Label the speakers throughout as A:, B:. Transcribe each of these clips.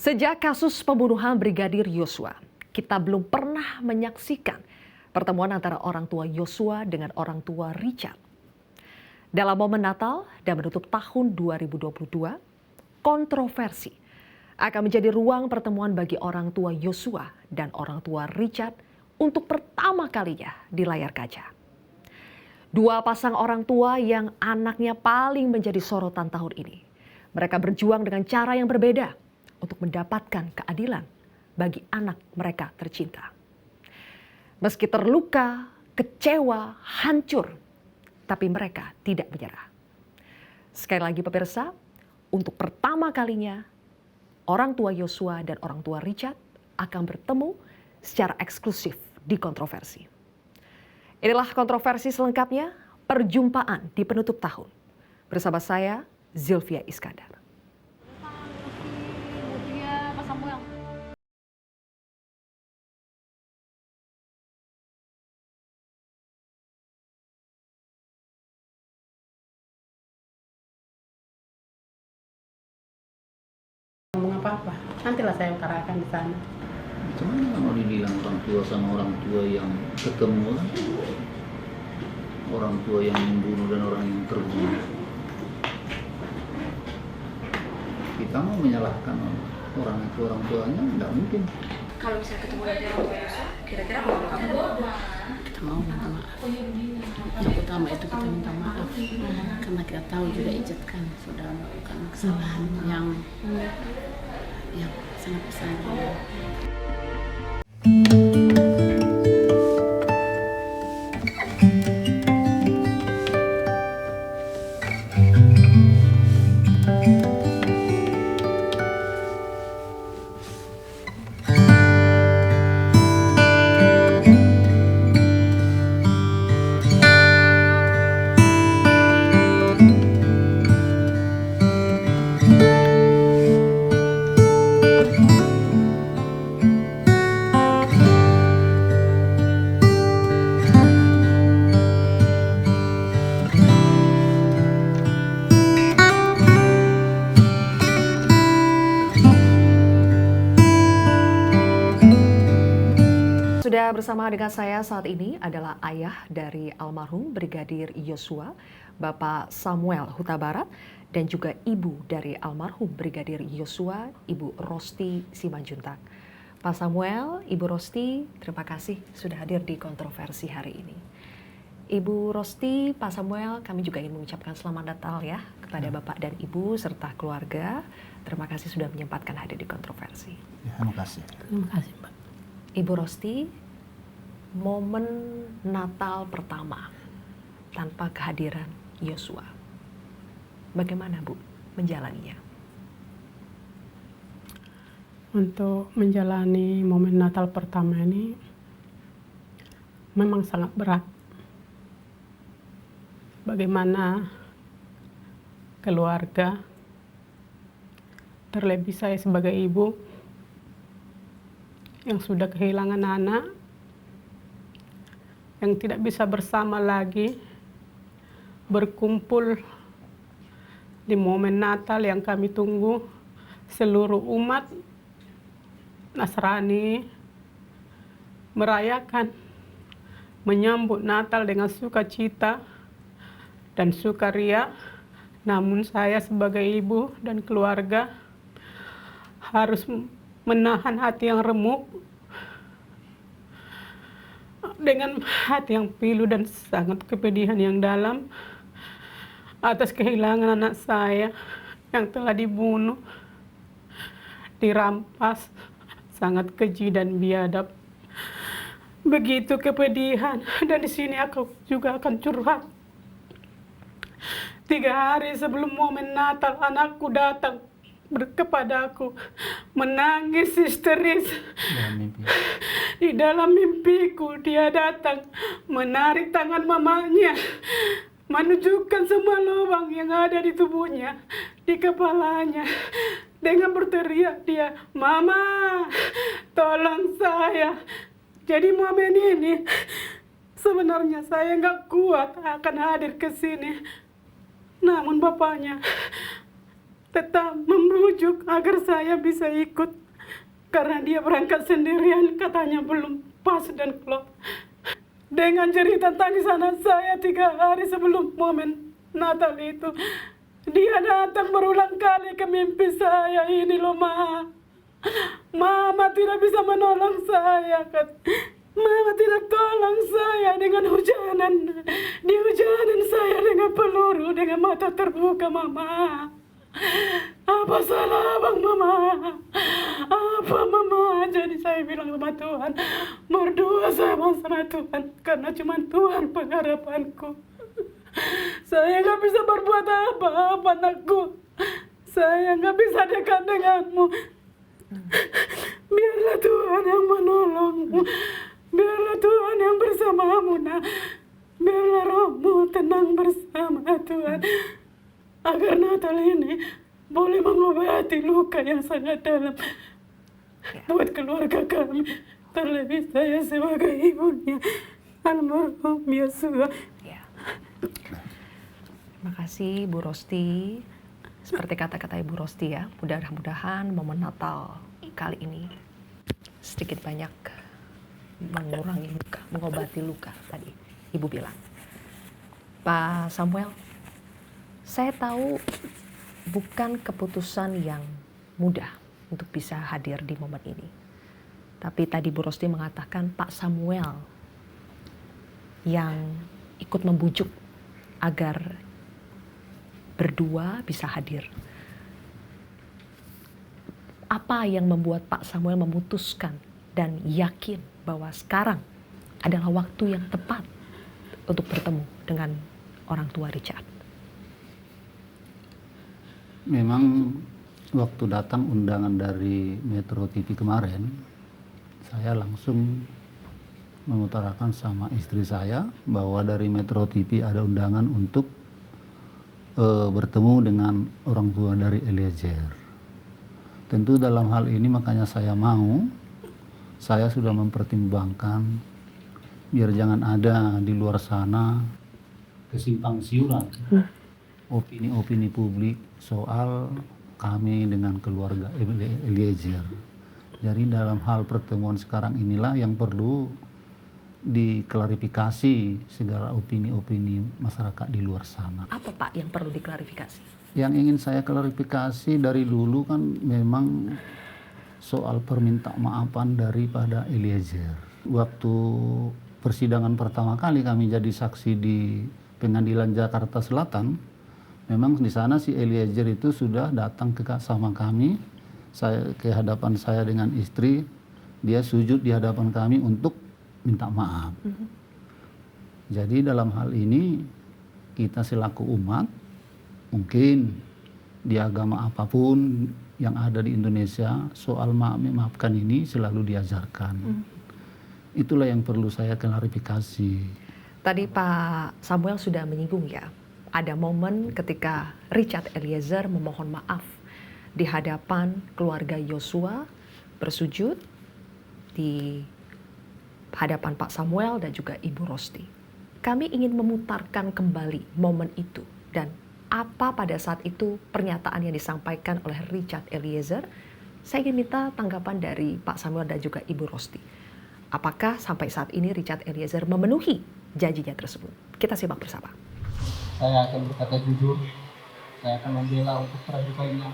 A: Sejak kasus pembunuhan Brigadir Yosua, kita belum pernah menyaksikan pertemuan antara orang tua Yosua dengan orang tua Richard. Dalam momen Natal dan menutup tahun 2022, kontroversi akan menjadi ruang pertemuan bagi orang tua Yosua dan orang tua Richard untuk pertama kalinya di layar kaca. Dua pasang orang tua yang anaknya paling menjadi sorotan tahun ini. Mereka berjuang dengan cara yang berbeda untuk mendapatkan keadilan bagi anak mereka tercinta. Meski terluka, kecewa, hancur, tapi mereka tidak menyerah. Sekali lagi pemirsa, untuk pertama kalinya orang tua Yosua dan orang tua Richard akan bertemu secara eksklusif di kontroversi. Inilah kontroversi selengkapnya, perjumpaan di penutup tahun. Bersama saya, Zilvia Iskandar.
B: Ngomong apa-apa, nantilah saya utarakan di sana.
C: Cuman kalau dibilang orang tua sama orang tua yang ketemu kan, orang tua yang membunuh dan orang yang terbunuh, kita mau menyalahkan orang itu orang tuanya nggak mungkin.
D: Kalau misalnya ketemu nanti orang tua Yosua, kira-kira mau apa?
B: Kita mau minta maaf. Yang utama itu kita minta maaf, karena kita tahu juga Ijat kan sudah melakukan kesalahan yang sangat besar.
A: Sudah bersama dengan saya saat ini adalah ayah dari almarhum Brigadir Yosua, Bapak Samuel Huta Barat, dan juga ibu dari almarhum Brigadir Yosua, Ibu Rosti Simanjuntak. Pak Samuel, Ibu Rosti, terima kasih sudah hadir di kontroversi hari ini. Ibu Rosti, Pak Samuel, kami juga ingin mengucapkan selamat Natal ya kepada Bapak dan Ibu serta keluarga. Terima kasih sudah menyempatkan hadir di kontroversi.
E: Ya, terima kasih.
B: Terima kasih, Pak.
A: Ibu Rosti, momen Natal pertama tanpa kehadiran Yosua, bagaimana Bu menjalaninya?
B: Untuk menjalani momen Natal pertama ini memang sangat berat. Bagaimana keluarga, terlebih saya sebagai ibu yang sudah kehilangan anak, yang tidak bisa bersama lagi, berkumpul di momen Natal yang kami tunggu seluruh umat Nasrani merayakan, menyambut Natal dengan sukacita dan sukaria. Namun saya sebagai ibu dan keluarga harus menahan hati yang remuk dengan hati yang pilu dan sangat kepedihan yang dalam atas kehilangan anak saya yang telah dibunuh, dirampas, sangat keji dan biadab. Begitu kepedihan, dan di sini aku juga akan curhat. 3 hari sebelum momen Natal, anakku datang kepadaku menangis histeris. Di dalam mimpiku dia datang menarik tangan mamanya, menunjukkan semua lubang yang ada di tubuhnya, di kepalanya, dengan berteriak dia, "Mama, tolong saya." Jadi momen ini sebenarnya saya nggak kuat akan hadir ke sini, namun bapaknya tetap membujuk agar saya bisa ikut. Karena dia berangkat sendirian, katanya belum pas dan klop. Dengan cerita tangisan saya 3 hari sebelum momen Natal itu, dia datang berulang kali ke mimpi saya. Ini loh Ma, Mama tidak bisa menolong saya. Mama tidak tolong saya dengan hujanan. Dihujanan saya dengan peluru, dengan mata terbuka Mama. Apa salah Abang Mama? Apa Mama? Jadi saya bilang sama Tuhan, berdoa saya sama Tuhan, karena cuma Tuhan pengharapanku. Saya nggak bisa berbuat apa-apa anakku. Saya nggak bisa dekat denganmu. Biarlah Tuhan yang menolongmu. Biarlah Tuhan yang bersamamu nak. Biarlah rohmu tenang bersama Tuhan. Agar Natal ini boleh mengobati luka yang sangat dalam buat keluarga kami. Terlebih saya sebagai ibunya almarhum Yosua.
A: Ya. Terima kasih Bu Rosti. Seperti kata-kata Ibu Rosti ya, mudah-mudahan momen Natal kali ini sedikit banyak mengurangi luka, mengobati luka tadi Ibu bilang. Pak Samuel, saya tahu bukan keputusan yang mudah untuk bisa hadir di momen ini. Tapi tadi Bu Rosti mengatakan Pak Samuel yang ikut membujuk agar berdua bisa hadir. Apa yang membuat Pak Samuel memutuskan dan yakin bahwa sekarang adalah waktu yang tepat untuk bertemu dengan orang tua Richard?
C: Memang waktu datang undangan dari Metro TV kemarin, saya langsung mengutarakan sama istri saya bahwa dari Metro TV ada undangan untuk bertemu dengan orang tua dari Eliezer. Tentu dalam hal ini makanya saya sudah mempertimbangkan biar jangan ada di luar sana kesimpang siuran opini-opini publik soal kami dengan keluarga Eliezer. Jadi dalam hal pertemuan sekarang inilah yang perlu diklarifikasi segala opini-opini masyarakat di luar sana.
A: Apa Pak yang perlu diklarifikasi?
C: Yang ingin saya klarifikasi dari dulu kan memang soal permintaan maafan daripada Eliezer. Waktu persidangan pertama kali kami jadi saksi di Pengadilan Jakarta Selatan, memang di sana si Eliezer itu sudah datang sama kami, ke hadapan saya dengan istri, dia sujud di hadapan kami untuk minta maaf. Jadi dalam hal ini kita selaku umat, mungkin di agama apapun yang ada di Indonesia, soal memaafkan ini selalu diajarkan. Itulah yang perlu saya klarifikasi.
A: Tadi Pak Samuel sudah menyinggung ya, ada momen ketika Richard Eliezer memohon maaf di hadapan keluarga Yosua, bersujud di hadapan Pak Samuel dan juga Ibu Rosti. Kami ingin memutarkan kembali momen itu dan apa pada saat itu pernyataan yang disampaikan oleh Richard Eliezer. Saya ingin minta tanggapan dari Pak Samuel dan juga Ibu Rosti. Apakah sampai saat ini Richard Eliezer memenuhi janjinya tersebut? Kita simak bersama.
E: Saya akan berkata jujur, saya akan membela untuk terakhir kalinya,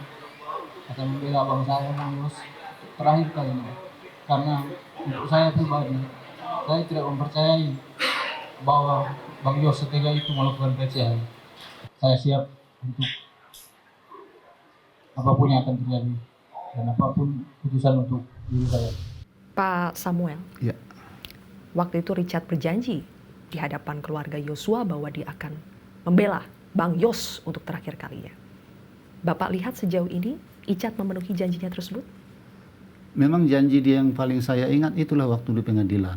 E: akan membela bang saya Bang Yos terakhir kalinya. Karena untuk saya pribadi, saya tidak mempercayai bahwa Bang Yos setia itu melakukan pelecehan. Saya siap untuk apapun yang akan terjadi dan apapun keputusan untuk diri saya.
A: Pak Samuel,
C: Ya.
A: waktu itu Richard berjanji di hadapan keluarga Yosua bahwa dia akan membela Bang Yos untuk terakhir kalinya. Bapak lihat sejauh ini Richard memenuhi janjinya tersebut?
C: Memang janji dia yang paling saya ingat itulah waktu di pengadilan.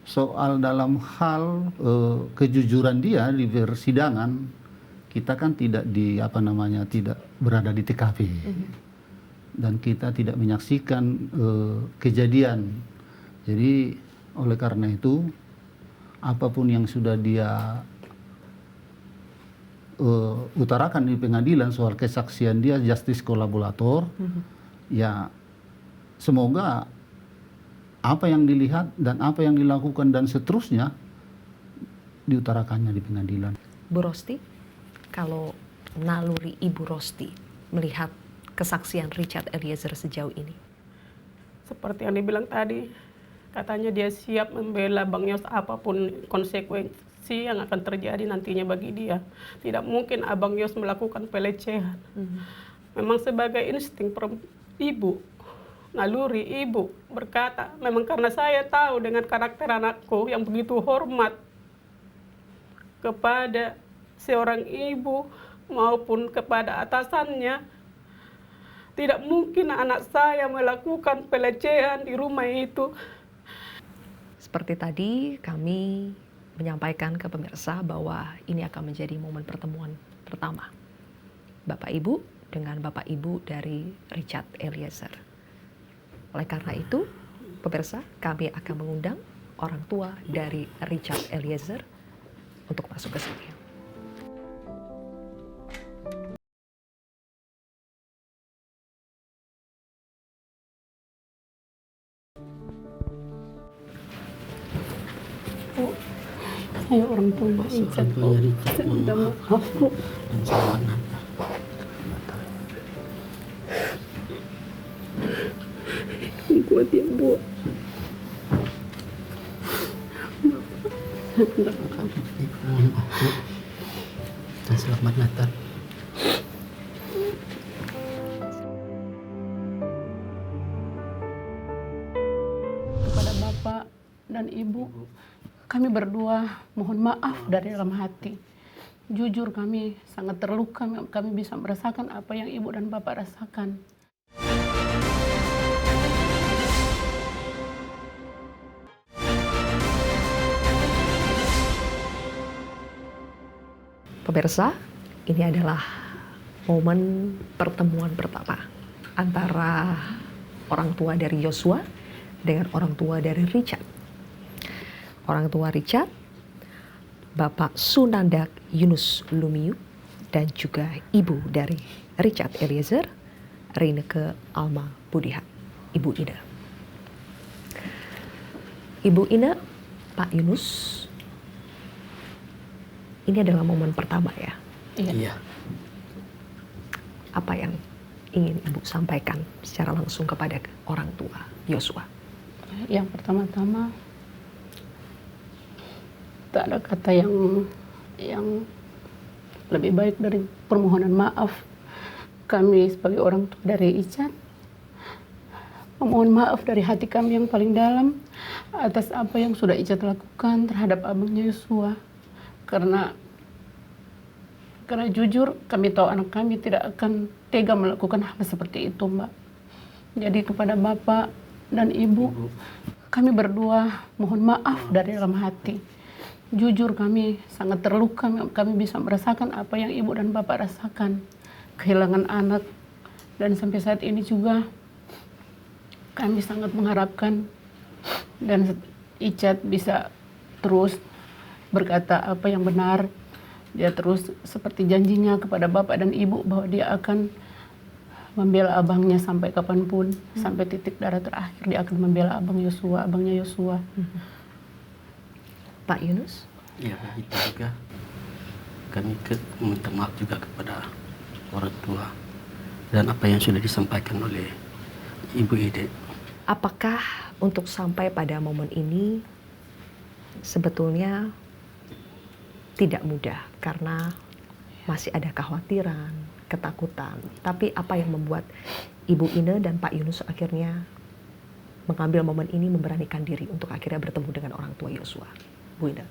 C: Soal dalam hal kejujuran dia di persidangan, kita kan tidak tidak berada di TKP. Dan kita tidak menyaksikan kejadian. Jadi oleh karena itu apapun yang sudah dia utarakan di pengadilan soal kesaksian dia justice kolaborator, ya semoga apa yang dilihat dan apa yang dilakukan dan seterusnya diutarakannya di pengadilan.
A: Bu Rosti, kalau naluri Ibu Rosti melihat kesaksian Richard Eliezer sejauh ini?
B: Seperti yang dibilang tadi, katanya dia siap membela Bang Yos apapun konsekuensi yang akan terjadi nantinya bagi dia. Tidak mungkin Abang Yos melakukan pelecehan. Memang sebagai insting ibu, naluri ibu berkata, memang karena saya tahu dengan karakter anakku yang begitu hormat kepada seorang ibu maupun kepada atasannya, tidak mungkin anak saya melakukan pelecehan di rumah itu.
A: Seperti tadi kami menyampaikan ke pemirsa bahwa ini akan menjadi momen pertemuan pertama Bapak Ibu dengan Bapak Ibu dari Richard Eliezer. Oleh karena itu, pemirsa, kami akan mengundang orang tua dari Richard Eliezer untuk masuk ke sini.
B: Saya orang tua Mbak Icat, saya minta maaf Bu.
E: Dan selamat Natal.
B: Kuat ya Bu.
E: Mohon maaf Bu. Dan selamat Natal.
B: Kepada Bapak dan Ibu, kami berdua mohon maaf dari dalam hati. Jujur kami sangat terluka, kami bisa merasakan apa yang Ibu dan Bapak rasakan.
A: Pemirsa, ini adalah momen pertemuan pertama antara orang tua dari Yosua dengan orang tua dari Richard. Orang tua Richard, Bapak Sunandak Yunus Lumiu, dan juga ibu dari Richard Eliezer, Reineke Alma Budihan, Ibu Ina. Ibu Ina, Pak Yunus, ini adalah momen pertama ya.
E: Iya.
A: Apa yang ingin Ibu sampaikan secara langsung kepada orang tua Yosua?
B: Yang pertama-tama, tak ada kata yang lebih baik dari permohonan maaf. Kami sebagai orang tua dari Icat memohon maaf dari hati kami yang paling dalam atas apa yang sudah Icat lakukan terhadap abangnya Yosua. Karena jujur kami tahu anak kami tidak akan tega melakukan hal seperti itu, Mbak. Jadi kepada Bapak dan Ibu, kami berdua mohon maaf dari dalam hati. Jujur kami sangat terluka, kami bisa merasakan apa yang Ibu dan Bapak rasakan. Kehilangan anak, dan sampai saat ini juga kami sangat mengharapkan dan Icat bisa terus berkata apa yang benar. Dia terus seperti janjinya kepada Bapak dan Ibu bahwa dia akan membela abangnya sampai kapanpun, sampai titik darah terakhir dia akan membela abangnya Yosua.
A: Pak Yunus?
F: Ya, begitu juga. Kami meminta maaf juga kepada orang tua dan apa yang sudah disampaikan oleh Ibu Ide.
A: Apakah untuk sampai pada momen ini sebetulnya tidak mudah karena masih ada kekhawatiran, ketakutan. Tapi apa yang membuat Ibu Ine dan Pak Yunus akhirnya mengambil momen ini, memberanikan diri untuk akhirnya bertemu dengan orang tua Yosua? Bu Ine.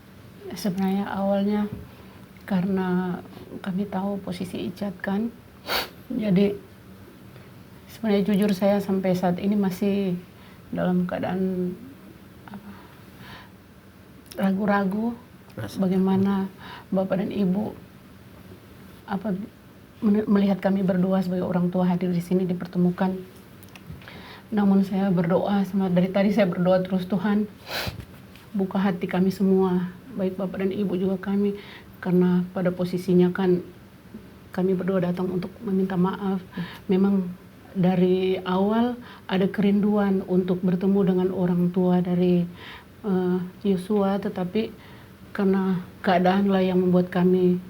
B: Sebenarnya awalnya karena kami tahu posisi Icat kan. Jadi sebenarnya jujur saya sampai saat ini masih dalam keadaan ragu-ragu bagaimana Bapak dan Ibu melihat kami berdua sebagai orang tua hadir di sini dipertemukan. Namun saya berdoa, dari tadi saya berdoa terus, Tuhan buka hati kami semua, baik Bapak dan Ibu juga kami, karena pada posisinya kan kami berdua datang untuk meminta maaf. Memang dari awal ada kerinduan untuk bertemu dengan orang tua dari Yosua, tetapi karena keadaan lah yang membuat kami,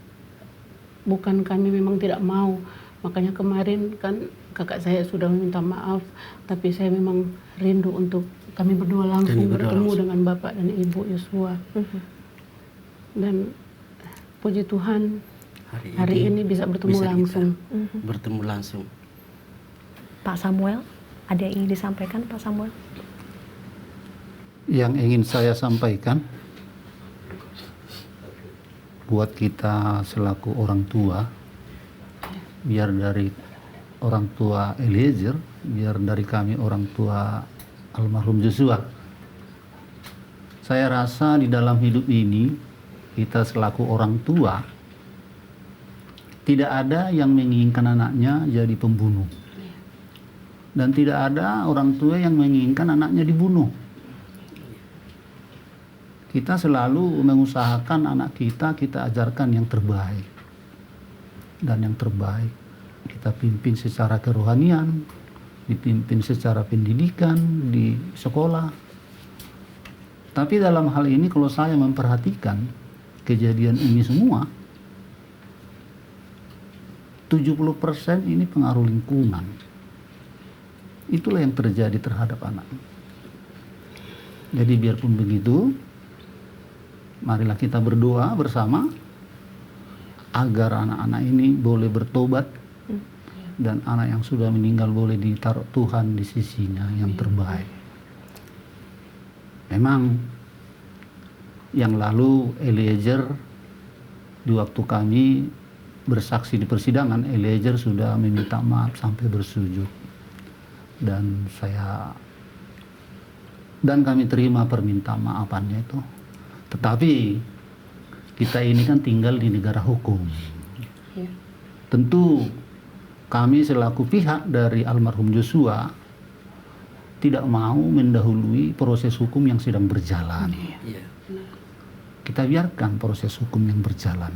B: bukan kami memang tidak mau. Makanya kemarin kan kakak saya sudah meminta maaf, tapi saya memang rindu untuk kami berdua langsung bertemu dengan Bapak dan Ibu Yosua. Dan puji Tuhan hari ini bisa bertemu langsung.
F: Bertemu langsung.
A: Pak Samuel, ada yang ingin disampaikan Pak Samuel?
C: Yang ingin saya sampaikan buat kita selaku orang tua, biar dari orang tua Eliezer, biar dari kami orang tua almarhum Joshua. Saya rasa di dalam hidup ini kita selaku orang tua tidak ada yang menginginkan anaknya jadi pembunuh. Dan tidak ada orang tua yang menginginkan anaknya dibunuh. Kita selalu mengusahakan anak kita ajarkan yang terbaik. Dan yang terbaik kita pimpin secara kerohanian, dipimpin secara pendidikan di sekolah. Tapi dalam hal ini kalau saya memperhatikan kejadian ini semua, 70% ini pengaruh lingkungan. Itulah yang terjadi terhadap anak. Jadi biarpun begitu, marilah kita berdoa bersama agar anak-anak ini boleh bertobat dan anak yang sudah meninggal boleh ditaruh Tuhan di sisinya yang terbaik. Memang yang lalu Eliezer, di waktu kami bersaksi di persidangan, Eliezer sudah meminta maaf sampai bersujud. Dan kami terima permintaan maafannya itu. Tetapi kita ini kan tinggal di negara hukum. Tentu kami selaku pihak dari almarhum Joshua tidak mau mendahului proses hukum yang sedang berjalan. Kita biarkan proses hukum yang berjalan.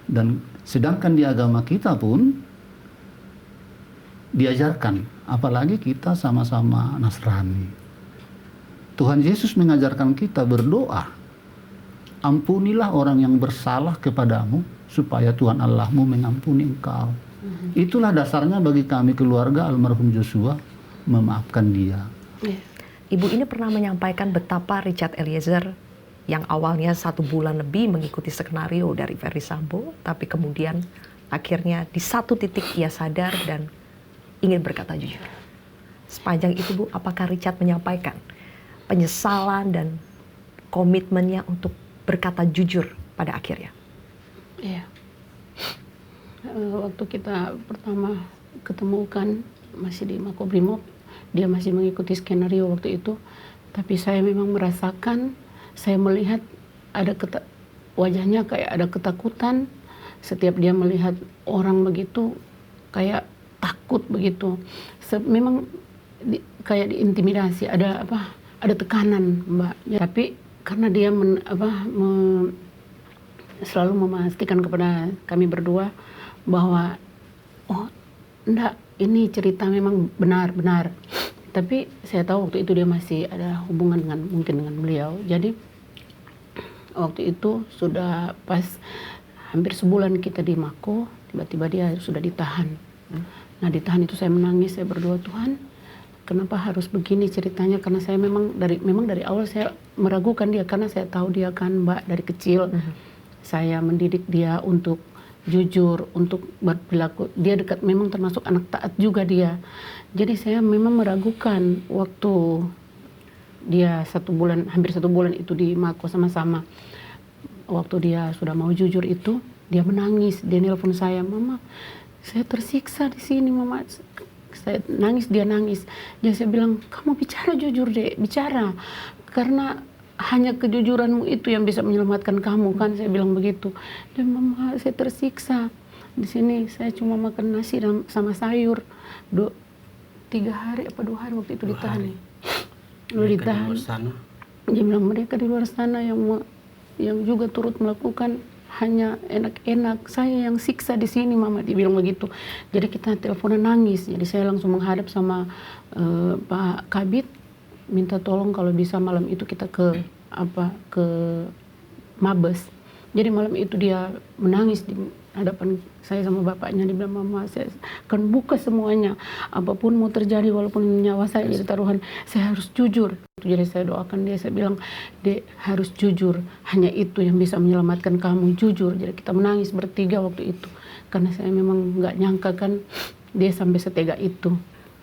C: Dan sedangkan di agama kita pun diajarkan, apalagi kita sama-sama Nasrani. Tuhan Yesus mengajarkan kita berdoa, ampunilah orang yang bersalah kepadamu, supaya Tuhan Allahmu mengampuni engkau. Itulah dasarnya bagi kami keluarga almarhum Joshua, memaafkan dia.
A: Ibu ini pernah menyampaikan betapa Richard Eliezer yang awalnya 1 bulan lebih mengikuti skenario dari Ferdy Sambo, tapi kemudian akhirnya di satu titik ia sadar dan ingin berkata jujur. Sepanjang itu Bu, apakah Richard menyampaikan penyesalan dan komitmennya untuk berkata jujur pada akhirnya?
B: Iya. Waktu kita pertama ketemukan masih di Makobrimob, dia masih mengikuti skenario waktu itu. Tapi saya memang merasakan, saya melihat ada wajahnya kayak ada ketakutan. Setiap dia melihat orang begitu, kayak takut begitu. Memang kayak diintimidasi, ada tekanan, Mbak. Ya, tapi karena dia selalu memastikan kepada kami berdua bahwa enggak, ini cerita memang benar-benar. Tapi saya tahu waktu itu dia masih ada hubungan mungkin dengan beliau. Jadi waktu itu sudah pas hampir sebulan kita di Mako, tiba-tiba dia sudah ditahan. Nah, ditahan itu saya menangis, saya berdoa, Tuhan, kenapa harus begini ceritanya? Karena saya memang dari awal saya meragukan dia, karena saya tahu dia kan Mbak dari kecil. Saya mendidik dia untuk jujur, untuk berperilaku. Dia dekat, memang termasuk anak taat juga dia. Jadi saya memang meragukan waktu dia hampir 1 bulan itu di Mako sama-sama. Waktu dia sudah mau jujur itu, dia menangis, dia nelpon saya, Mama, saya tersiksa di sini, Mama. Saya nangis, dia nangis. Jadi saya bilang, kamu bicara jujur deh, bicara. Karena hanya kejujuranmu itu yang bisa menyelamatkan kamu kan, saya bilang begitu. Dan Mama, saya tersiksa. Di sini saya cuma makan nasi sama sayur. 3 hari apa 2 hari waktu itu ditahan. Lalu ditahan. Dia bilang mereka di luar sana yang juga turut melakukan hanya enak-enak, saya yang siksa di sini mama, dia bilang begitu. Jadi kita teleponan nangis, jadi saya langsung menghadap sama Pak Kabit, minta tolong kalau bisa malam itu kita ke Mabes. Jadi malam itu dia menangis di hadapan saya sama bapaknya, dia bilang, mama saya akan buka semuanya, apapun mau terjadi walaupun nyawa saya jadi taruhan, saya harus jujur. Jadi saya doakan dia, saya bilang, Dek harus jujur, hanya itu yang bisa menyelamatkan kamu, jujur. Jadi kita menangis bertiga waktu itu, karena saya memang nggak nyangka kan dia sampai setega itu.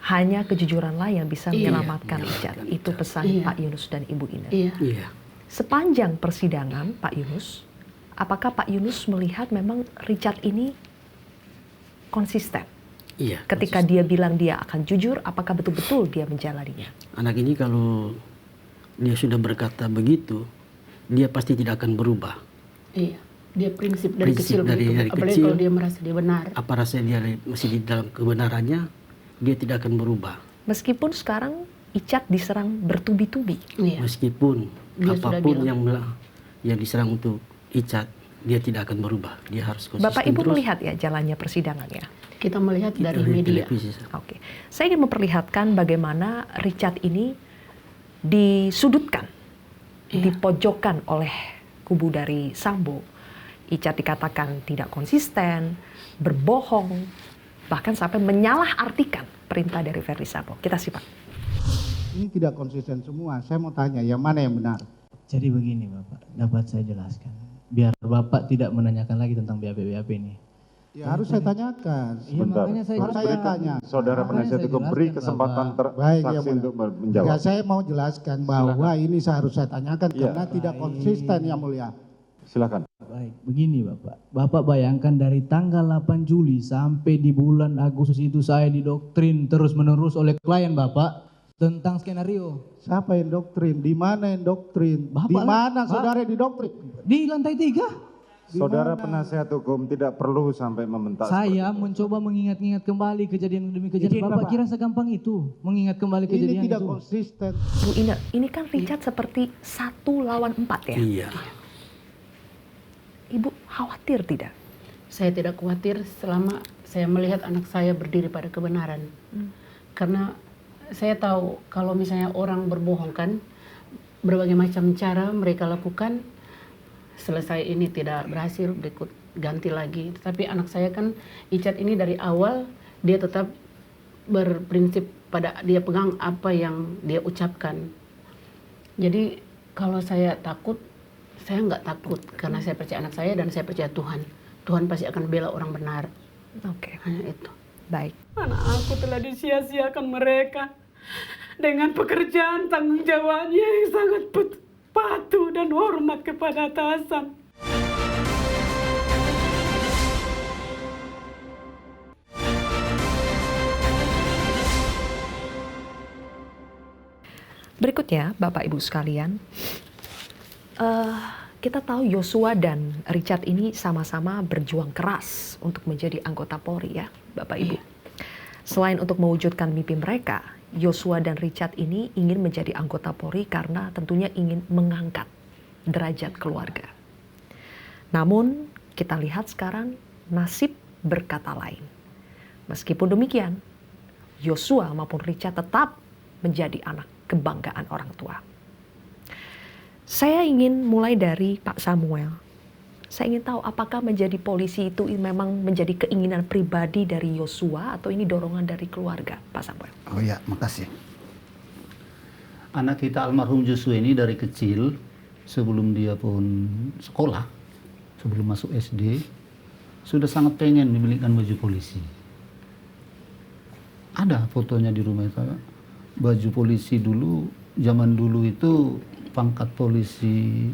A: Hanya kejujuranlah yang bisa
B: Iya.
A: menyelamatkan Richard. Itu pesan
B: Iya.
A: Pak Yunus dan Ibu Ina.
B: Iya.
F: Iya.
A: Sepanjang persidangan Pak Yunus, apakah Pak Yunus melihat memang Richard ini konsisten?
F: Iya.
A: Ketika dia bilang dia akan jujur, apakah betul-betul dia menjalaninya?
F: Anak ini kalau dia sudah berkata begitu, dia pasti tidak akan berubah.
B: Iya, dia prinsip dari
F: Prinsip
B: kecil
F: dari
B: begitu. Apalagi
F: kecil.
B: kalau dia merasa dia benar.
F: Apa rasanya dia masih di dalam kebenarannya, dia tidak akan berubah.
A: Meskipun sekarang Icat diserang bertubi-tubi.
B: Iya.
F: Meskipun
B: Dia sudah
F: apapun
B: bilang.
F: yang diserang untuk Icat, dia tidak akan berubah. Dia harus konsisten
A: Bapak Ibu
F: terus.
A: melihat ya jalannya persidangannya.
B: Kita melihat
F: Kita
B: dari
F: lihat
B: media.
F: televisi.
A: Oke, saya ingin memperlihatkan bagaimana Richard ini disudutkan, dipojokkan oleh kubu dari Sambo. Icat dikatakan tidak konsisten, berbohong, bahkan sampai menyalahartikan perintah dari Verdi Sambo. Kita simak.
G: Ini tidak konsisten semua. Saya mau tanya, yang mana yang benar?
H: Jadi begini Bapak, dapat saya jelaskan. Biar Bapak tidak menanyakan lagi tentang BAP-BAP ini.
G: Ya, harus saya tanyakan.
H: Iya,
I: Sebentar.
H: makanya saya
G: Harus saya
H: jelaskan.
G: tanya.
I: Saudara
H: Makanya
I: penasihat
H: saya
I: hukum
H: jelaskan,
I: beri kesempatan
H: Bapak.
G: Baik, yang
I: saksi
G: mulia.
I: untuk menjawab.
G: Ya, saya mau jelaskan bahwa ini harus saya tanyakan
I: Iya.
G: karena tidak konsisten, yang mulia.
I: Silakan.
H: Baik, begini Bapak. Bapak bayangkan dari tanggal 8 Juli sampai di bulan Agustus itu saya didoktrin terus-menerus oleh klien Bapak tentang skenario.
G: Siapa yang doktrin? Di mana yang doktrin?
H: Bapak
G: Di
H: lah,
G: mana
H: Pak.
G: saudara didoktrin?
H: Di lantai 3.
G: Di
I: Saudara
G: mana?
I: penasihat hukum tidak perlu sampai membentak.
H: Saya
I: seperti itu.
H: mencoba mengingat-ingat kembali kejadian demi kejadian.
G: Izin,
H: Bapak
G: Bapak.
H: kira segampang itu mengingat kembali
G: Ini
H: kejadian
G: tidak
H: itu.
G: konsisten.
A: Bu Ina, ini kan Richard seperti 1 lawan 4 ya?
F: Iya.
A: Ibu khawatir tidak?
B: Saya tidak khawatir selama saya melihat anak saya berdiri pada kebenaran. Karena saya tahu kalau misalnya orang berbohong kan, berbagai macam cara mereka lakukan, selesai ini tidak berhasil, berikut ganti lagi. Tapi anak saya kan, Icat ini dari awal, dia tetap berprinsip pada dia pegang apa yang dia ucapkan. Jadi kalau saya takut, saya nggak takut karena saya percaya anak saya dan saya percaya Tuhan. Tuhan pasti akan bela orang benar.
A: Oke,
B: Hanya itu.
A: baik.
B: Anak aku telah disia-siakan mereka dengan pekerjaan tanggung jawabnya yang sangat patuh dan hormat kepada atasan.
A: Berikutnya, Bapak Ibu sekalian, kita tahu Yosua dan Richard ini sama-sama berjuang keras untuk menjadi anggota Polri ya, Bapak Ibu. Selain untuk mewujudkan mimpi mereka, Yosua dan Richard ini ingin menjadi anggota Polri karena tentunya ingin mengangkat derajat keluarga. Namun, kita lihat sekarang nasib berkata lain. Meskipun demikian, Yosua maupun Richard tetap menjadi anak kebanggaan orang tua. Saya ingin mulai dari Pak Samuel. Saya ingin tahu apakah menjadi polisi itu memang menjadi keinginan pribadi dari Yosua atau ini dorongan dari keluarga, Pak Samuel?
C: Oh ya, makasih. Anak kita almarhum Joshua ini dari kecil, sebelum dia pun sekolah, sebelum masuk SD, sudah sangat pengen dibelikan baju polisi. Ada fotonya di rumah itu. Baju polisi dulu, zaman dulu itu pangkat polisi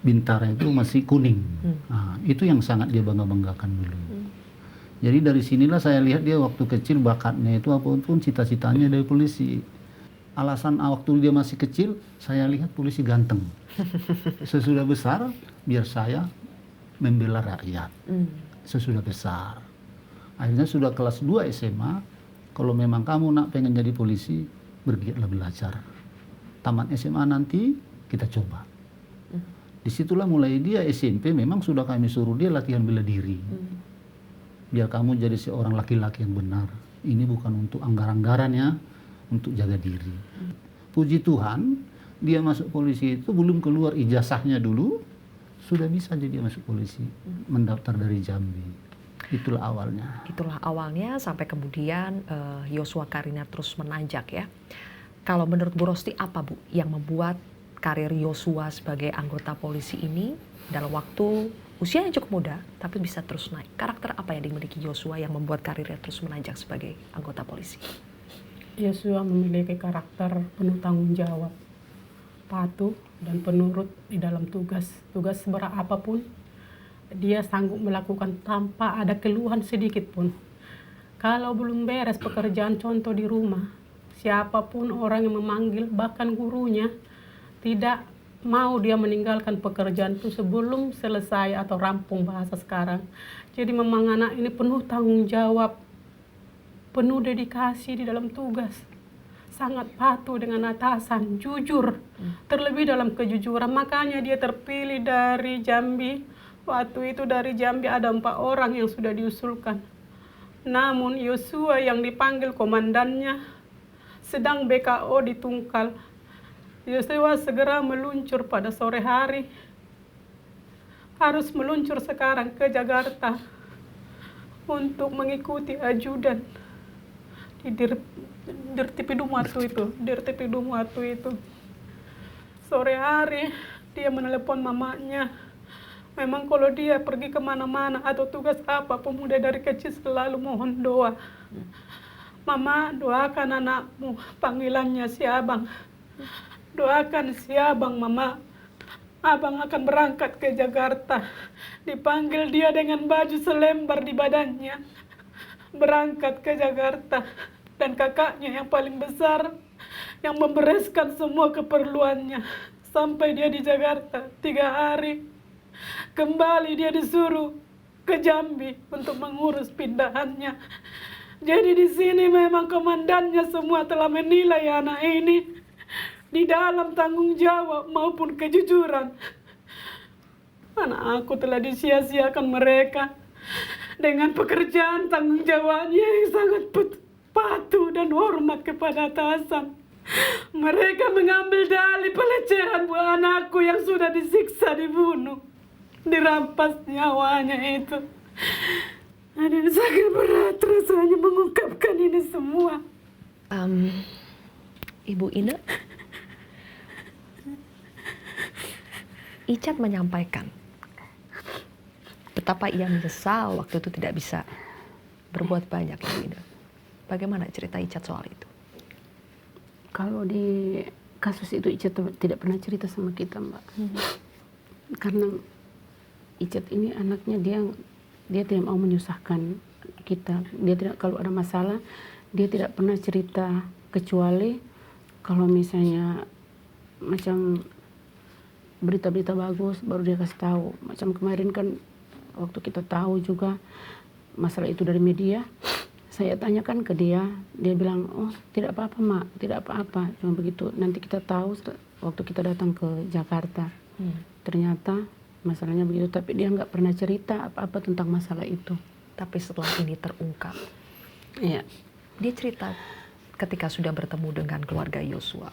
C: Bintara itu masih kuning. Nah, itu yang sangat dia bangga-banggakan dulu. Jadi dari sinilah saya lihat dia waktu kecil bakatnya itu apapun cita-citanya dari polisi. Alasan waktu dia masih kecil, saya lihat polisi ganteng. Sesudah besar, biar saya membela rakyat. Sesudah besar. Akhirnya sudah kelas 2 SMA, kalau memang kamu nak pengen jadi polisi, bergiatlah belajar. Tamat SMA nanti kita coba. Disitulah mulai dia SMP memang sudah kami suruh dia latihan bela diri. Biar kamu jadi seorang laki-laki yang benar. Ini bukan untuk anggaran-anggaran ya, untuk jaga diri. Puji Tuhan, dia masuk polisi itu belum keluar ijazahnya dulu, sudah bisa jadi masuk polisi, mendaftar dari Jambi. Itulah awalnya.
A: Itulah awalnya sampai kemudian Yosua karirnya terus menanjak ya. Kalau menurut Bu Rosti apa Bu yang membuat karir Yosua sebagai anggota polisi ini dalam waktu usia yang cukup muda tapi bisa terus naik? Karakter apa yang dimiliki Yosua yang membuat karirnya terus menanjak sebagai anggota polisi?
B: Yosua memiliki karakter penuh tanggung jawab, patuh dan penurut di dalam tugas seberat apapun dia sanggup melakukan tanpa ada keluhan sedikit pun. Kalau belum beres pekerjaan contoh di rumah, siapapun orang yang memanggil, bahkan gurunya, tidak mau dia meninggalkan pekerjaan itu sebelum selesai atau rampung bahasa sekarang. Jadi memang anak ini penuh tanggung jawab, penuh dedikasi di dalam tugas. Sangat patuh dengan atasan, jujur, terlebih dalam kejujuran. Makanya dia terpilih dari Jambi. Waktu itu dari Jambi ada 4 orang yang sudah diusulkan. Namun Yosua yang dipanggil komandannya sedang BKO di Tungkal. Yosua segera meluncur pada sore hari. Harus meluncur sekarang ke Jakarta untuk mengikuti ajudan di Dirtipidum waktu itu. Sore hari dia menelepon mamanya. Memang kalau dia pergi kemana-mana atau tugas apa, pemuda dari kecil selalu mohon doa. Mama, doakan anakmu, panggilannya si Abang. Doakan si Abang, Mama. Abang akan berangkat ke Jakarta. Dipanggil dia dengan baju selembar di badannya. Berangkat ke Jakarta. Dan kakaknya yang paling besar yang membereskan semua keperluannya. Sampai dia di Jakarta 3 hari. Kembali dia disuruh ke Jambi untuk mengurus pindahannya. Jadi di sini memang komandannya semua telah menilai anak ini di dalam tanggung jawab maupun kejujuran. Anak aku telah disia-siakan mereka dengan pekerjaan tanggung jawabnya yang sangat patuh dan hormat kepada atasan. Mereka mengambil dalih pelecehan buat anakku yang sudah disiksa, dibunuh, dirampas nyawanya itu. Aduh, sangat berat rasanya mengungkapkan ini semua.
A: Ibu Ine, Icat menyampaikan betapa ia menyesal waktu itu tidak bisa berbuat banyak, Ibu Ine. Bagaimana cerita Icat soal itu?
B: Kalau di kasus itu Icat tidak pernah cerita sama kita, Mbak. Karena Icat ini anaknya dia tidak mau menyusahkan kita. Dia tidak, kalau ada masalah dia tidak pernah cerita, kecuali kalau misalnya macam berita-berita bagus baru dia kasih tahu. Macam kemarin kan waktu kita tahu juga masalah itu dari media, saya tanyakan ke dia bilang, oh tidak apa-apa Mak, tidak apa-apa, cuma begitu. Nanti kita tahu waktu kita datang ke Jakarta. Ternyata masalahnya begitu, tapi dia nggak pernah cerita apa-apa tentang masalah itu.
A: Tapi setelah ini terungkap,
B: Iya.
A: dia cerita ketika sudah bertemu dengan keluarga Yosua.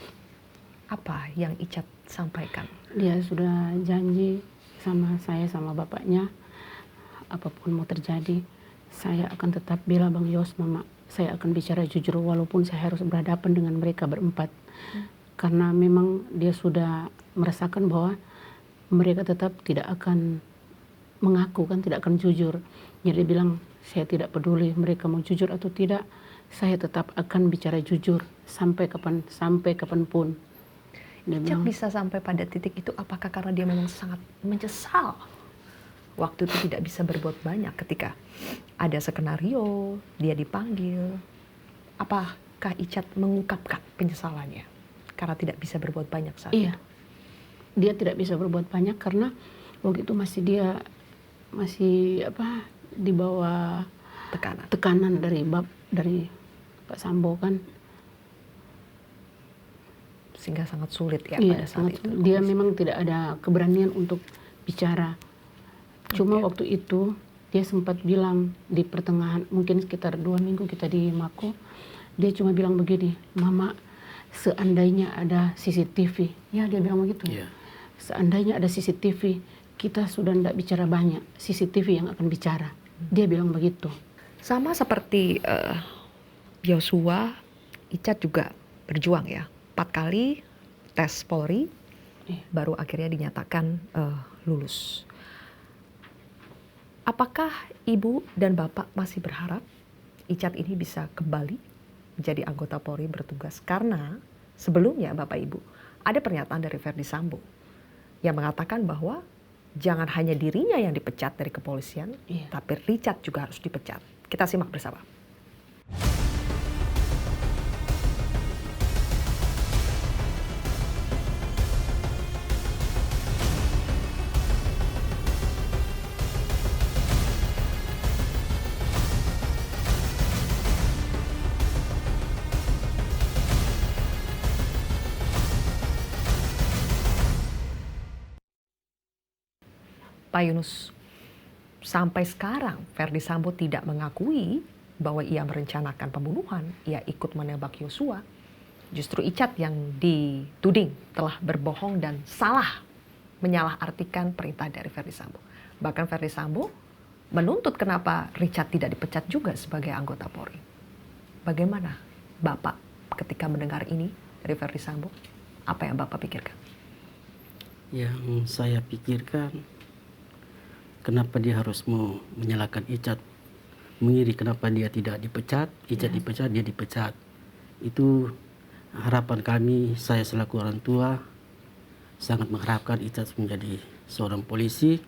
A: Apa yang Icat sampaikan?
B: Dia sudah janji sama saya, sama bapaknya, apapun mau terjadi, saya akan tetap bela Bang Yos, Mama. Saya akan bicara jujur walaupun saya harus berhadapan dengan mereka berempat. Karena memang dia sudah merasakan bahwa mereka tetap tidak akan mengaku, kan tidak akan jujur. Jadi dia bilang, saya tidak peduli mereka mau jujur atau tidak, saya tetap akan bicara jujur sampai kapanpun.
A: Icat bisa sampai pada titik itu apakah karena dia memang sangat menyesal waktu itu tidak bisa berbuat banyak ketika ada skenario, dia dipanggil. Apakah Icat mengungkapkan penyesalannya karena tidak bisa berbuat banyak saat itu?
B: Dia tidak bisa berbuat banyak karena waktu itu masih di bawah tekanan dari Pak Sambo kan.
A: sehingga sangat sulit ya
B: Iya,
A: pada saat
B: sangat
A: itu.
B: sulit. Dia memang tidak ada keberanian untuk bicara. Cuma waktu itu dia sempat bilang di pertengahan, mungkin sekitar 2 minggu kita di Mako, dia cuma bilang begini, "Mama, seandainya ada CCTV," ya dia bilang begitu.
F: Iya.
B: "Seandainya ada CCTV, kita sudah tidak bicara banyak, CCTV yang akan bicara." Dia bilang begitu.
A: Sama seperti Yosua, Icat juga berjuang ya. 4 kali tes Polri, baru akhirnya dinyatakan lulus. Apakah Ibu dan Bapak masih berharap Icat ini bisa kembali menjadi anggota Polri bertugas? Karena sebelumnya Bapak Ibu, ada pernyataan dari Verdi Sambo yang mengatakan bahwa jangan hanya dirinya yang dipecat dari kepolisian, tapi Richard juga harus dipecat. Kita simak bersama. Pak Yunus, sampai sekarang Verdi Sambo tidak mengakui bahwa ia merencanakan pembunuhan, ia ikut menembak Yosua. Justru Icat yang dituding telah berbohong dan salah menyalahartikan perintah dari Verdi Sambo. Bahkan Verdi Sambo menuntut kenapa Richard tidak dipecat juga sebagai anggota Polri. Bagaimana Bapak ketika mendengar ini dari Verdi Sambo? Apa yang Bapak pikirkan?
F: Yang saya pikirkan, kenapa dia harus mau menyalahkan Icat, mengiri kenapa dia tidak dipecat, Icat dipecat, dia dipecat. Itu harapan kami, saya selaku orang tua sangat mengharapkan Icat menjadi seorang polisi,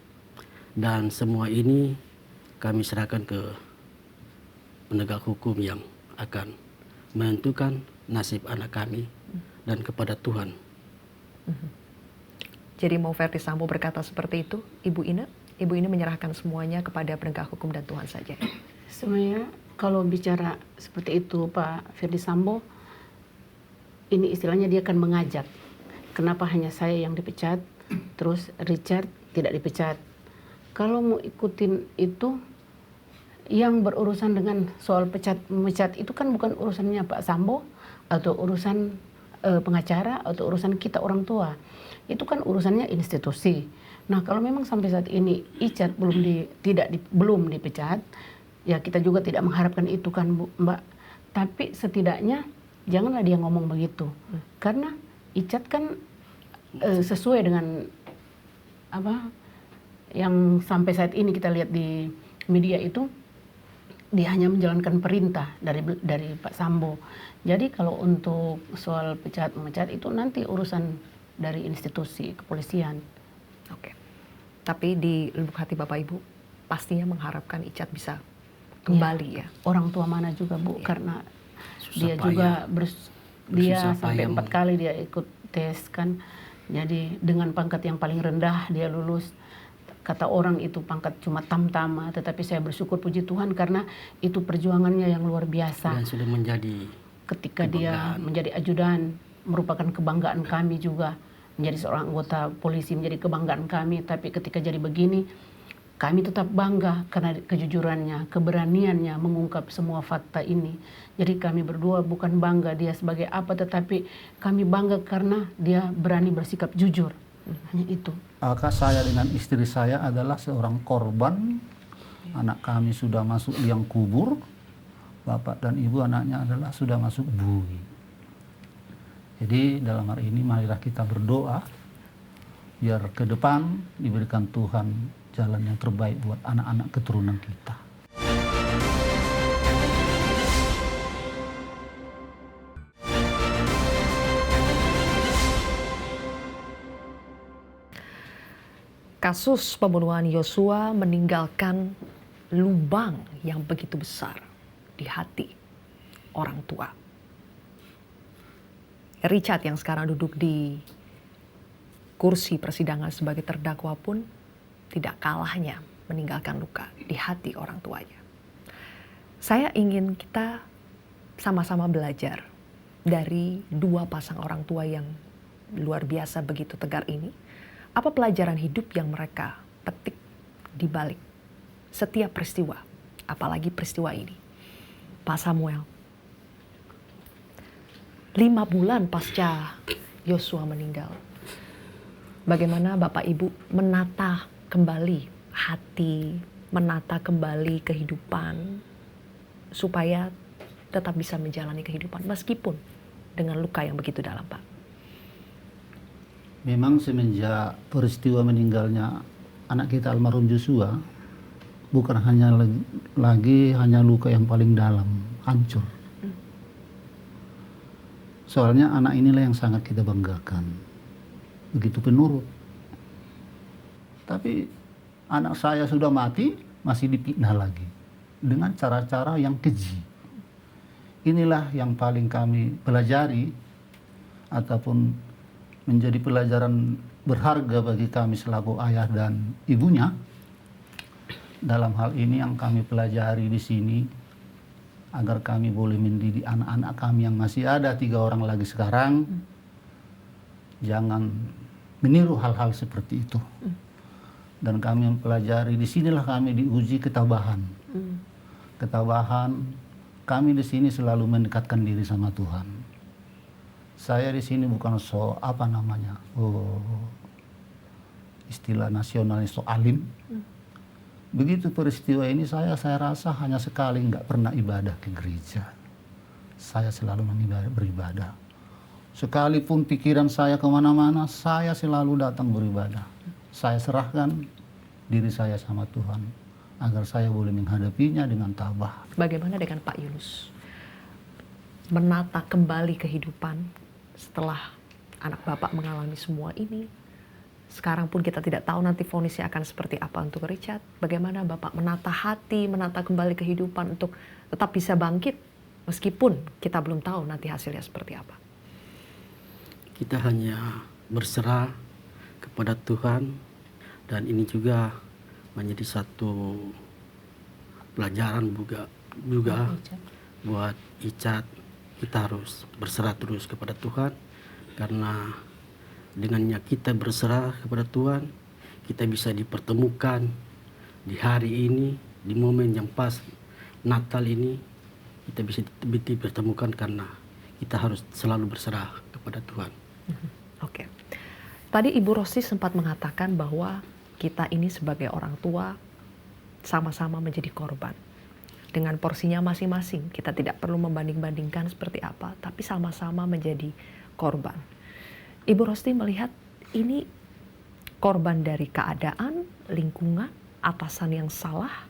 F: dan semua ini kami serahkan ke penegak hukum yang akan menentukan nasib anak kami dan kepada Tuhan.
A: Jadi mau Verdi Sambo berkata seperti itu, Ibu Ine menyerahkan semuanya kepada penegak hukum dan Tuhan saja.
B: Sebenarnya kalau bicara seperti itu Pak Verdi Sambo, ini istilahnya dia akan mengajak. Kenapa hanya saya yang dipecat, terus Richard tidak dipecat. Kalau mau ikutin itu, yang berurusan dengan soal memecat itu kan bukan urusannya Pak Sambo, atau urusan pengacara, atau urusan kita orang tua. Itu kan urusannya institusi. Nah, kalau memang sampai saat ini Icat belum dipecat, ya kita juga tidak mengharapkan itu kan Mbak. Tapi setidaknya janganlah dia ngomong begitu. Karena Icat kan sesuai dengan apa yang sampai saat ini kita lihat di media itu, dia hanya menjalankan perintah dari Pak Sambo. Jadi kalau untuk soal memecat itu nanti urusan dari institusi kepolisian.
A: Oke. Tapi di lubuk hati Bapak Ibu pastinya mengharapkan Icat bisa kembali ya.
B: Orang tua mana juga Bu, karena dia
F: payah.
B: juga dia
F: Bersusah
B: sampai
F: payah
B: 4 kali dia ikut tes kan. Jadi dengan pangkat yang paling rendah dia lulus. Kata orang itu pangkat cuma tamtama, tetapi saya bersyukur puji Tuhan karena itu perjuangannya yang luar biasa.
F: Dan sudah menjadi
B: Ketika dia menjadi ajudan, merupakan kebanggaan kami juga. Menjadi seorang anggota polisi menjadi kebanggaan kami, tapi ketika jadi begini, kami tetap bangga karena kejujurannya, keberaniannya mengungkap semua fakta ini. Jadi kami berdua bukan bangga dia sebagai apa, tetapi kami bangga karena dia berani bersikap jujur. Hanya itu.
C: Maka saya dengan istri saya adalah seorang korban. Anak kami sudah masuk liang kubur. Bapak dan ibu anaknya adalah sudah masuk bui. Jadi dalam hari ini marilah kita berdoa biar ke depan diberikan Tuhan jalan yang terbaik buat anak-anak keturunan kita.
A: Kasus pembunuhan Yosua meninggalkan lubang yang begitu besar di hati orang tua. Richard yang sekarang duduk di kursi persidangan sebagai terdakwa pun tidak kalahnya meninggalkan luka di hati orang tuanya. Saya ingin kita sama-sama belajar dari dua pasang orang tua yang luar biasa begitu tegar ini, apa pelajaran hidup yang mereka petik di balik setiap peristiwa, apalagi peristiwa ini? Pak Samuel, 5 bulan pasca Yosua meninggal, bagaimana Bapak Ibu menata kembali hati, menata kembali kehidupan, supaya tetap bisa menjalani kehidupan meskipun dengan luka yang begitu dalam, Pak?
C: Memang semenjak peristiwa meninggalnya anak kita almarhum Joshua, bukan hanya lagi hanya luka yang paling dalam, hancur. Soalnya anak inilah yang sangat kita banggakan, begitu penurut. Tapi anak saya sudah mati, masih dipitnah lagi dengan cara-cara yang keji. Inilah yang paling kami pelajari ataupun menjadi pelajaran berharga bagi kami selaku ayah dan ibunya. Dalam hal ini yang kami pelajari di sini, agar kami boleh mendidik anak-anak kami yang masih ada 3 orang lagi sekarang, jangan meniru hal-hal seperti itu. Dan kami mempelajari, di sinilah kami diuji ketabahan. Ketabahan, kami di sini selalu mendekatkan diri sama Tuhan. Saya di sini bukan istilah nasionalis, alim. Begitu peristiwa ini saya rasa hanya sekali nggak pernah ibadah ke gereja. Saya selalu beribadah. Sekalipun pikiran saya kemana-mana, saya selalu datang beribadah. Saya serahkan diri saya sama Tuhan, agar saya boleh menghadapinya dengan tabah.
A: Bagaimana dengan Pak Yunus? Menata kembali kehidupan setelah anak Bapak mengalami semua ini. Sekarang pun kita tidak tahu nanti vonisnya akan seperti apa untuk Richard. Bagaimana Bapak menata hati, menata kembali kehidupan untuk tetap bisa bangkit meskipun kita belum tahu nanti hasilnya seperti apa?
F: Kita hanya berserah kepada Tuhan, dan ini juga menjadi satu pelajaran juga buat Icat. Kita harus berserah terus kepada Tuhan, karena dengannya kita berserah kepada Tuhan, kita bisa dipertemukan di hari ini, di momen yang pas Natal ini, kita bisa dipertemukan karena kita harus selalu berserah kepada Tuhan.
A: Oke. Tadi Ibu Rosti sempat mengatakan bahwa kita ini sebagai orang tua sama-sama menjadi korban. Dengan porsinya masing-masing, kita tidak perlu membanding-bandingkan seperti apa, tapi sama-sama menjadi korban. Ibu Rosti melihat ini korban dari keadaan, lingkungan, atasan yang salah,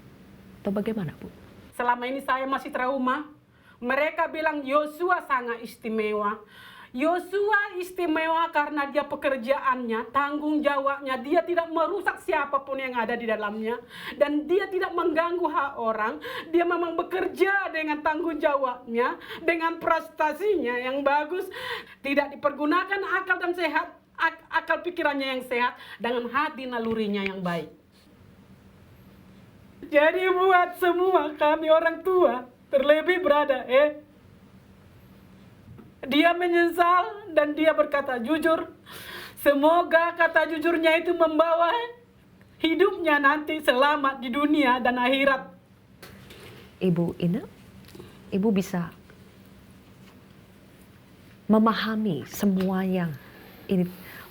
A: atau bagaimana, Bu?
B: Selama ini saya masih trauma. Mereka bilang Yosua sangat istimewa. Yosua istimewa karena dia pekerjaannya, tanggung jawabnya, dia tidak merusak siapapun yang ada di dalamnya. Dan dia tidak mengganggu hak orang, dia memang bekerja dengan tanggung jawabnya, dengan prestasinya yang bagus. Tidak dipergunakan akal dan sehat, akal pikirannya yang sehat, dengan hati nalurinya yang baik. Jadi buat semua kami orang tua, terlebih berada, dia menyesal dan dia berkata jujur. Semoga kata jujurnya itu membawa hidupnya nanti selamat di dunia dan akhirat.
A: Ibu Ina, Ibu bisa memahami semua yang ini.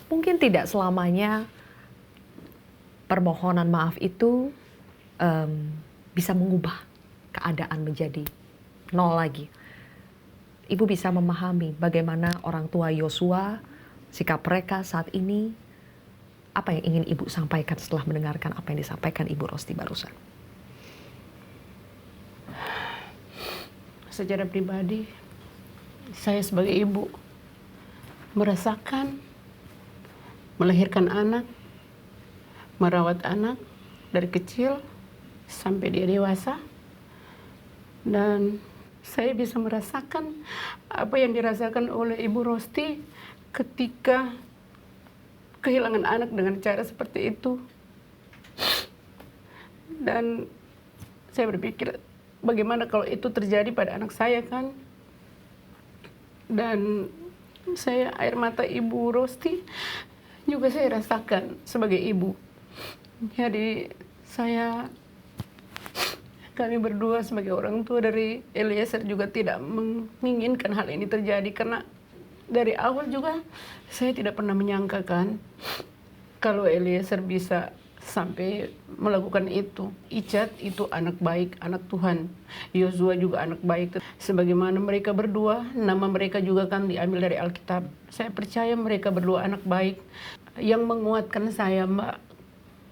A: Mungkin tidak selamanya permohonan maaf itu bisa mengubah keadaan menjadi nol lagi. Ibu bisa memahami bagaimana orang tua Yosua, sikap mereka saat ini. Apa yang ingin Ibu sampaikan setelah mendengarkan apa yang disampaikan Ibu Rosti barusan?
J: Secara pribadi, saya sebagai ibu merasakan melahirkan anak, merawat anak dari kecil sampai dia dewasa, dan saya bisa merasakan apa yang dirasakan oleh Ibu Rosti ketika kehilangan anak dengan cara seperti itu. Dan saya berpikir, bagaimana kalau itu terjadi pada anak saya kan? Dan saya air mata Ibu Rosti juga saya rasakan sebagai ibu. Jadi kami berdua sebagai orang tua dari Eliezer juga tidak menginginkan hal ini terjadi, karena dari awal juga saya tidak pernah menyangkakan kalau Eliezer bisa sampai melakukan itu. Icat itu anak baik, anak Tuhan. Yosua juga anak baik. Sebagaimana mereka berdua, nama mereka juga kan diambil dari Alkitab. Saya percaya mereka berdua anak baik. Yang menguatkan saya, Mbak,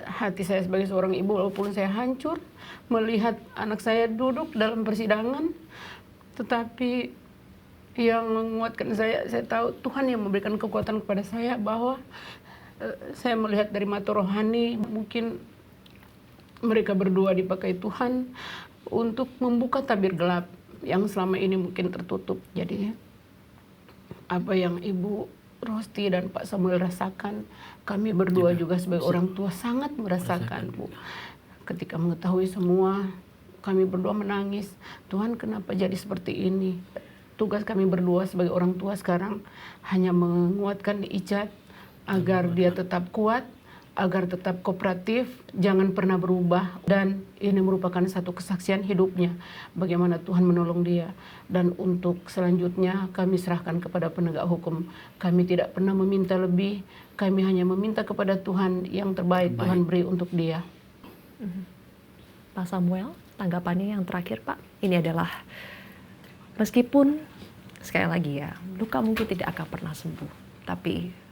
J: hati saya sebagai seorang ibu, walaupun saya hancur melihat anak saya duduk dalam persidangan, tetapi yang menguatkan saya tahu Tuhan yang memberikan kekuatan kepada saya, bahwa saya melihat dari mata rohani, mungkin mereka berdua dipakai Tuhan untuk membuka tabir gelap yang selama ini mungkin tertutup. Jadi apa yang Ibu Rosti dan Pak Samuel rasakan, kami berdua juga sebagai orang tua sangat merasakan, Bu. Ketika mengetahui semua, kami berdua menangis. Tuhan, kenapa jadi seperti ini? Tugas kami berdua sebagai orang tua sekarang hanya menguatkan Icat agar dia tetap kuat, agar tetap kooperatif, jangan pernah berubah. Dan ini merupakan satu kesaksian hidupnya, bagaimana Tuhan menolong dia. Dan untuk selanjutnya kami serahkan kepada penegak hukum. Kami tidak pernah meminta lebih, kami hanya meminta kepada Tuhan yang terbaik Tuhan beri untuk dia.
A: Pak Samuel, tanggapannya yang terakhir, Pak. Ini adalah, meskipun sekali lagi ya, luka mungkin tidak akan pernah sembuh, tapi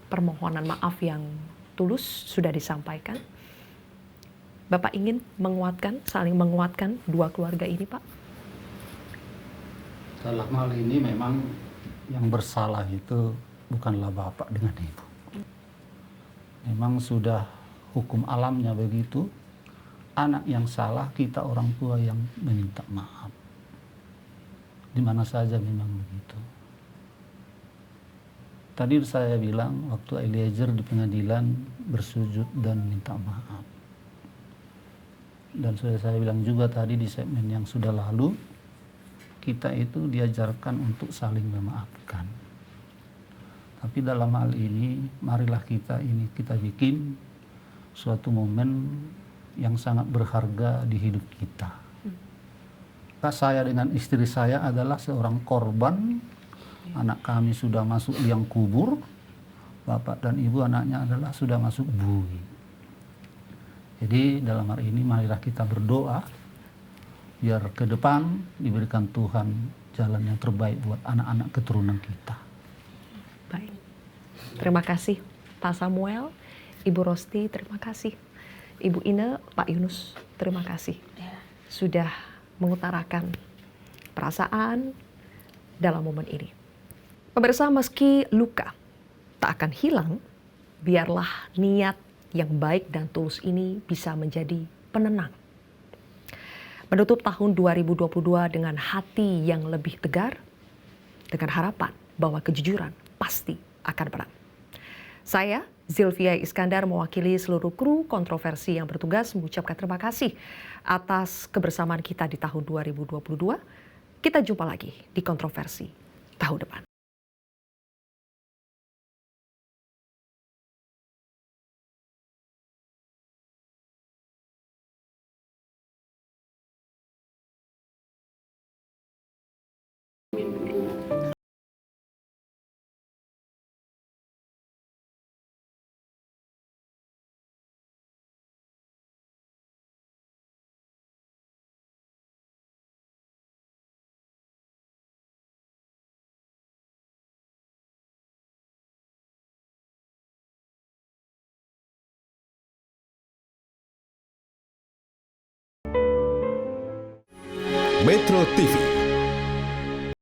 A: permohonan maaf yang tulus sudah disampaikan. Bapak ingin menguatkan, saling menguatkan dua keluarga ini, Pak?
C: Dalam hal ini memang yang bersalah itu bukanlah bapak dengan ibu. Memang sudah hukum alamnya begitu. Anak yang salah, kita orang tua yang meminta maaf. Di mana saja memang begitu. Tadi saya bilang waktu Eliezer di pengadilan bersujud dan minta maaf. Dan sudah saya bilang juga tadi di segmen yang sudah lalu, kita itu diajarkan untuk saling memaafkan. Tapi dalam hal ini, marilah kita bikin suatu momen yang sangat berharga di hidup kita. Saya dengan istri saya adalah seorang korban. Anak kami sudah masuk liang kubur. Bapak dan ibu anaknya adalah sudah masuk bui. Jadi dalam hari ini marilah kita berdoa biar ke depan diberikan Tuhan jalan yang terbaik buat anak-anak keturunan kita.
A: Baik. Terima kasih Pak Samuel, Ibu Rosti, terima kasih. Ibu Ine, Pak Yunus, terima kasih. Sudah mengutarakan perasaan dalam momen ini. Pemirsa, meski luka tak akan hilang, biarlah niat yang baik dan tulus ini bisa menjadi penenang. Menutup tahun 2022 dengan hati yang lebih tegar, dengan harapan bahwa kejujuran pasti akan menang. Saya, Zilvia Iskandar, mewakili seluruh kru kontroversi yang bertugas mengucapkan terima kasih atas kebersamaan kita di tahun 2022. Kita jumpa lagi di kontroversi tahun depan.
K: Metro TV,